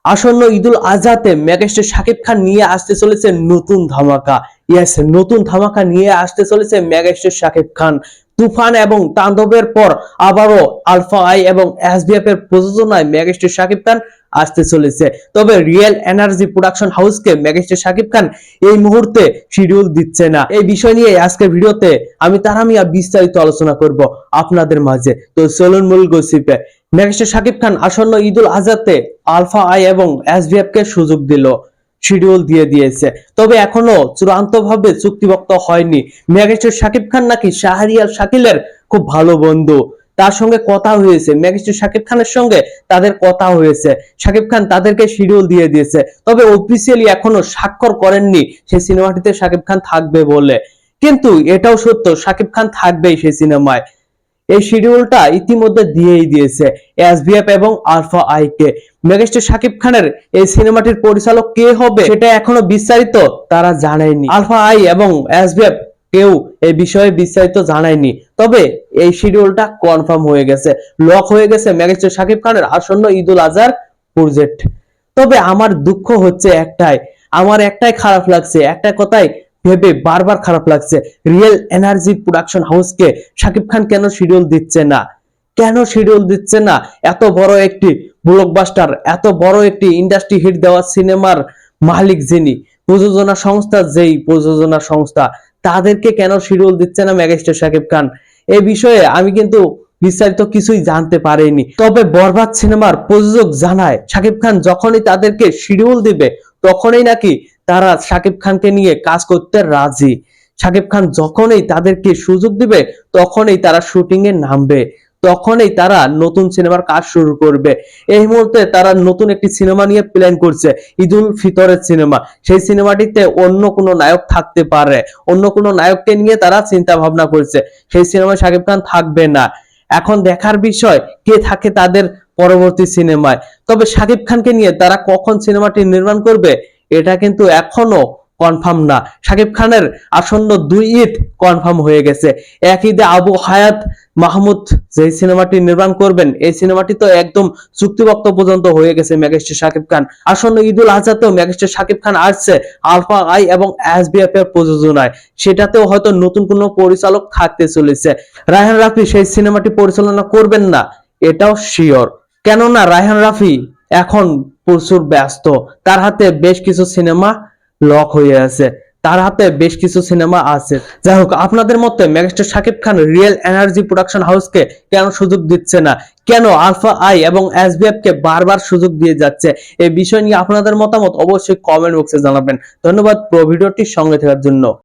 আসন্ন ঈদুল আজহাতে মেগাস্টার শাকিব খান নিয়ে আসতে চলেছে নতুন ধামাকা। ইয়েস, নতুন ধামাকা নিয়ে আসতে চলেছে মেগাস্টার শাকিব খান। তুফান এবং তাণ্ডবের পর আবারও আলফা আই এবং এসবিএফ এর প্রযোজনায় মেগাস্টার শাকিব খান আসতে চলেছে। তবে রিয়েল এনার্জি প্রোডাকশন হাউসকে মেগাস্টার শাকিব খান এই মুহূর্তে শিডিউল দিচ্ছে না। এই বিষয় নিয়ে আজকের ভিডিওতে আমি তারামিয়া বিস্তারিত আলোচনা করব আপনাদের মাঝে। তো চলুন মূল গসিপে। মেগাস্টার শাকিব খান আসন্ন ঈদুল আজহাতে আলফা আই এবং এসবিএফ কে সুযোগ দিল, শিডিউল দিয়ে দিয়েছে। তবে এখনো চূড়ান্তভাবে চুক্তিভুক্ত হয়নি। মেগাস্টার শাকিব খান নাকি শাহরিয়ার শাকিলের খুব ভালো বন্ধু, তার সঙ্গে কথা হয়েছে, মেগাস্টার শাকিব খানের সঙ্গে তাদের কথা হয়েছে, শাকিব খান তাদেরকে শিডিউল দিয়ে দিয়েছে। তবে অফিসিয়ালি এখনো স্বাক্ষর করেননি সেই সিনেমাটিতে শাকিব খান থাকবে বলে। কিন্তু এটাও সত্য, শাকিব খান থাকবেই সেই সিনেমায়। এই শিডিউলটা ইতিমধ্যে দিয়েই দিয়েছে এসবিএফ এবং আলফা আই কে। মেগাস্টার শাকিব খানের এই সিনেমাটির পরিচালক কে হবে সেটা এখনো বিস্তারিত তারা জানায়নি। আলফা আই এবং এসবিএফ কেউ এই বিষয়ে বিস্তারিত জানায়নি। তবে এই শিডিউলটা কনফার্ম হয়ে গেছে, লক হয়ে গেছে মেগাস্টার শাকিব খানের আসন্ন ঈদুল আজহার প্রজেক্ট। তবে আমার দুঃখ হচ্ছে একটাই, আমার একটাই খারাপ লাগছে, একটা কথাই ভেবে বারবার খারাপ লাগছে, real energy production হাউসকে Shakib Khan কেন শিডিউল দিচ্ছে না? কেন শিডিউল দিচ্ছে না? এত বড় একটি ব্লকবাস্টার, এত বড় একটি ইন্ডাস্ট্রি হিট দেওয়া সিনেমার মালিক যিনি, প্রযোজনা সংস্থা যেই প্রযোজনা সংস্থা, তাদেরকে কেন শিডিউল দিচ্ছে না মেগাস্টার শাকিব খান? এই বিষয়ে আমি কিন্তু বিস্তারিত কিছুই জানতে পারিনি। তবে বরবাদ সিনেমার প্রযোজক জানায় শাকিব খান যখনই তাদেরকে শিডিউল দিবে তখনই নাকি তারা শাকিব খানকে নিয়ে কাজ করতে রাজি। শাকিব খান যখনই তাদেরকে সুযোগ দিবে তখনই তারা শুটিং এ নামবে, তখনই তারা নতুন সিনেমার কাজ শুরু করবে। এই মুহূর্তে তারা নতুন একটি সিনেমা নিয়ে প্ল্যান করছে, ঈদুল ফিতরের সিনেমা। সেই সিনেমাটিতে অন্য কোনো নায়ক থাকতে পারে, অন্য কোনো নায়ককে নিয়ে তারা চিন্তা ভাবনা করছে। সেই সিনেমায় শাকিব খান থাকবে না। এখন দেখার বিষয় কে থাকে তাদের পরবর্তী সিনেমায়। তবে শাকিব খানকে নিয়ে তারা কখন সিনেমাটি নির্মাণ করবে এটা কিন্তু এখনো কনফার্ম না। শাকিব খানের আসন্ন 2 ঈদ কনফার্ম হয়ে গেছে। এক ঈদে আবু হায়াত মাহমুদ যে সিনেমাটি নির্মাণ করবেন, এই সিনেমাটি তো একদম চুক্তিভুক্ত পর্যন্ত হয়ে গেছে মেগাস্টার শাকিব খান। আসন্ন ঈদুল আজহাতেও মেগাস্টার শাকিব খান আসছে আলফা আই এবং এসবিএফ এর প্রযোজনায়। সেটাতেও হয়তো নতুন কোনো পরিচালক থাকতে চলেছে। রায়হান রাফি সেই সিনেমাটি পরিচালনা করবেন না এটাও শিওর, কেননা রায়হান রাফি এখন প্রচুর ব্যস্ত, তার হাতে বেশ কিছু সিনেমা লক হয়ে আছে, তার হাতে বেশ কিছু সিনেমা আছে। যাই হোক, আপনাদের মতে মেগাস্টার শাকিব খান রিয়েল এনার্জি প্রোডাকশন হাউসকে কেন সুযোগ দিচ্ছে না? কেন আলফা আই এবং এসবিএফ কে বারবার সুযোগ দিয়ে যাচ্ছে? এই বিষয় নিয়ে আপনাদের মতামত অবশ্যই কমেন্ট বক্সে জানাবেন। ধন্যবাদ পুরো ভিডিওটির সঙ্গে থাকার জন্য।